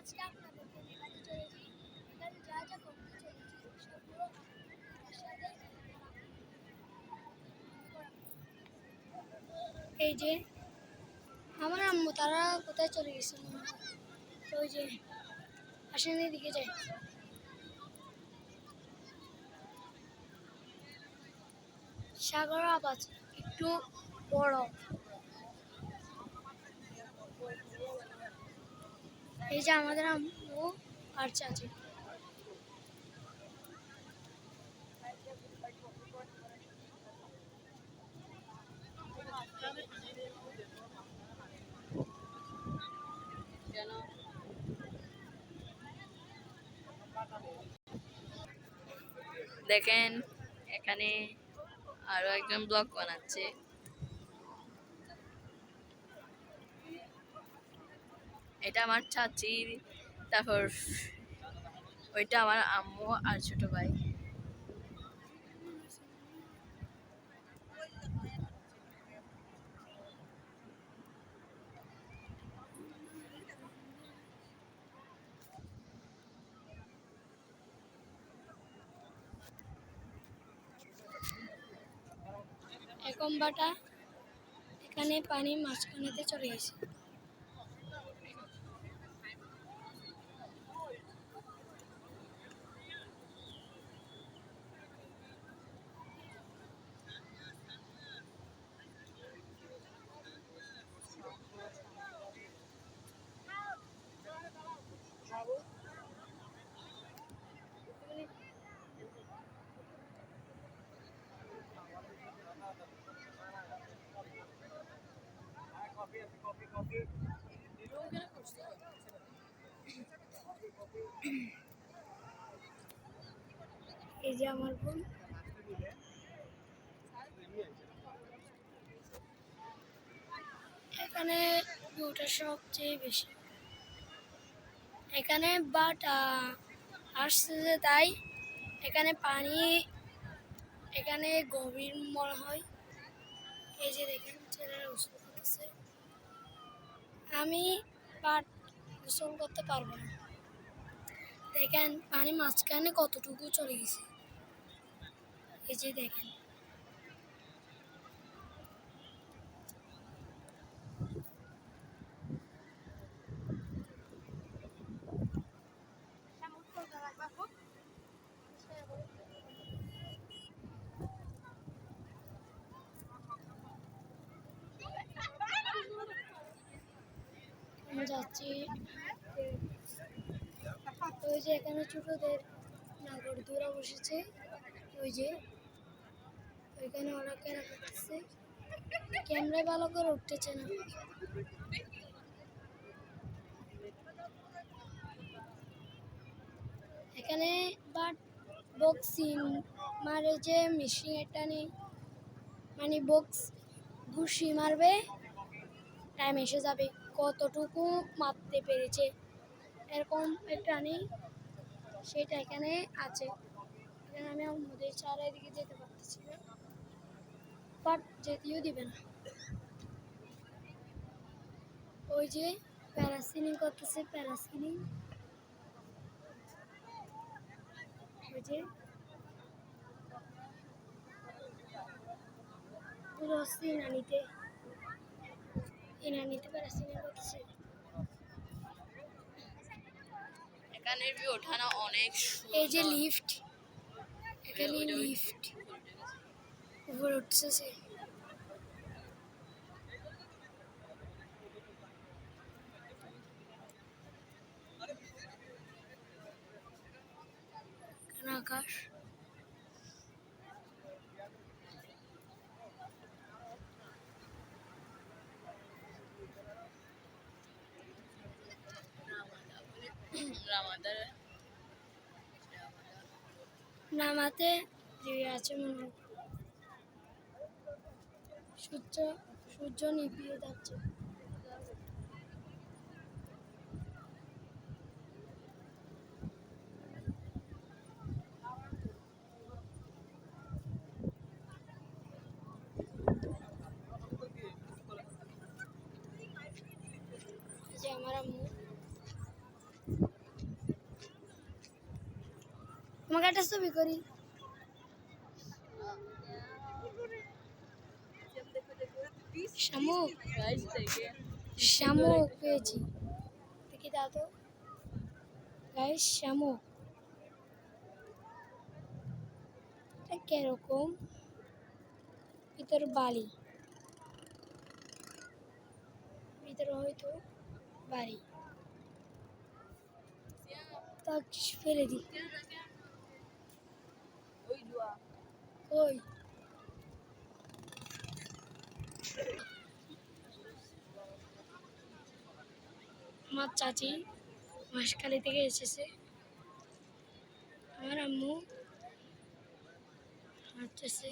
আজকে আপনাদেরকে দেখাতে চলেছি এখানে যা যা করতে চলেছি সবগুলো আমার সাথে এই যে আমার আম্মু তারা কোথায় চলে গেছে ওই যে আসেন এদিকে যাই। সাগর আবাজ একটু বড়। এই যে আমাদের আম্মু আর চাচি। দেখেন এখানে আরো একজন ব্লগ বানাচ্ছে। এটা আমার চাচি, তারপর ওইটা আমার আম্মু আর ছোট ভাই। এখন বাটা এখানে পানি মাঝখানেতে চলে গেছে। এই যে আমার বোন এখানে ভিউটা সবচেয়ে বেশি এখানে বাট আসছে যে তাই এখানে পানি এখানে গভীর মনে হয়। এই যে দেখেন ছেলেরা গোসল করতেছে। আমি বাট গোসল করতে পারবো না। দেখেন পানি মাঝখানে কতটুকু চলে গেছে। এই যে দেখেন আমি যাচ্ছি। ওই যে এখানে ছোটদের নাগরদোলা বসেছে। ওই যে ওইখানে ওরা খেলা করতেছে। ক্যামেরায় ভালো করে উঠতেছে না। এখানে বাট বক্সিং মারে যে মেশিন এটা নেই, মানে বক্স ঘুষি মারবে টাইম এসে যাবে কতটুকু মারতে পেরেছে এরকম একটা নেই, সেটা এখানে আছে। এখানে আমি আমাদের চারিদিকে যেতে পারতেছি না, বাট যেতেও দিবে না। ওই যে প্যারাসিলিং করতেছে, প্যারাসিলিং ওই যে পুরো হচ্ছে ইনানিতে প্যারাসিলিং করতেছে। এখানের ভিউ ওঠানো অনেক এই যে লিফট, এখানে লিফট উপরে উঠতেছে। এখানে আকাশ। নামাতে দেরি আছে মনে হয়। সূর্য নিভিয়ে যাচ্ছে। এই যে আমার আম্মু চলো একটা ছবি করি। শামুক গাইস দেখে শামুক পেয়েছি, দেখি দাও তো গাইস শামুক। এটা কিরকম? ভিতরে বালি, ভিতরে হয়তো বাড়ি, তা ফেলে দিই। ওই জুয়া কই আমার চাচি মহেশখালী থেকে এসেছে, আমার আম্মু হাঁটতেছে।